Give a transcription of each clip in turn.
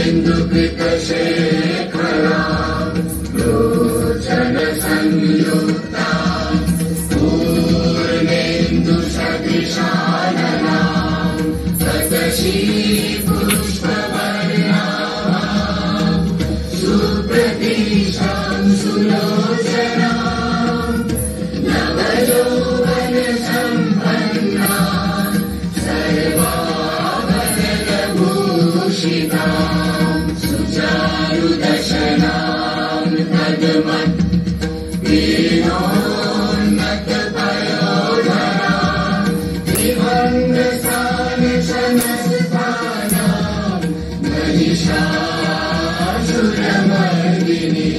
इन्दुकृतशेखरा लोचन संयुक्ता पूर्णेन्दुसदृशानना ततशी पुष्पवर्णा सुप्रतीशां सुलोचना नवयौवन सम्पन्ना सर्वाभरणभूषिता सुचारुदशनां पद्मत् वीणोन्नतपयोधरा विभङ्गसानशनस्ताना महिषासुरमर्दिनी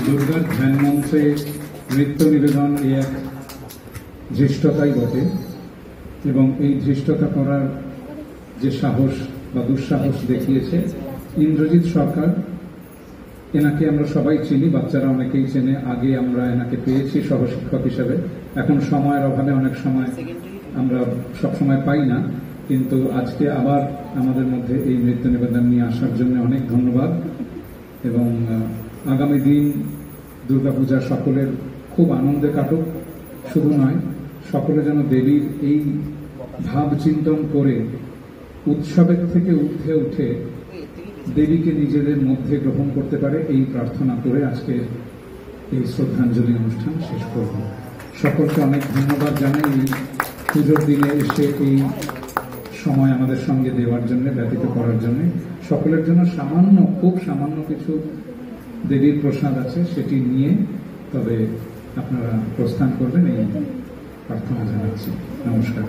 দুর্গার ধ্যান মঞ্চে নৃত্য নিবেদন এক ধৃষ্টতাই বটে এবং এই ধৃষ্টতা করার যে সাহস বা দুঃসাহস দেখিয়েছে ইন্দ্রজিৎ সরকার। এনাকে আমরা সবাই চিনি, বাচ্চারা অনেকেই চেনে। আগে আমরা এনাকে পেয়েছি সহশিক্ষক হিসেবে, এখন সময়ের অভাবে অনেক সময় আমরা সবসময় পাই না, কিন্তু আজকে আবার আমাদের মধ্যে এই নৃত্য নিবেদন নিয়ে আসার জন্য অনেক ধন্যবাদ। এবং আগামী দিন দুর্গাপূজা সকলের খুব আনন্দে কাটুক, শুধু নয় সকলে যেন দেবীর এই ভাব চিন্তন করে উৎসবের থেকে ঊর্ধ্বে উঠে দেবীকে নিজেদের মধ্যে গ্রহণ করতে পারে, এই প্রার্থনা করে আজকে এই শ্রদ্ধাঞ্জলি অনুষ্ঠান শেষ করব। সকলকে অনেক ধন্যবাদ জানাই এই পুজোর দিনে এসে এই সময় আমাদের সঙ্গে দেওয়ার জন্য, ব্যতীত করার জন্য। সকলের জন্য সামান্য, খুব সামান্য কিছু দেবীর প্রসাদ আছে, সেটি নিয়ে তবে আপনারা প্রস্থান করবেন, এই প্রার্থনা জানাচ্ছি। নমস্কার।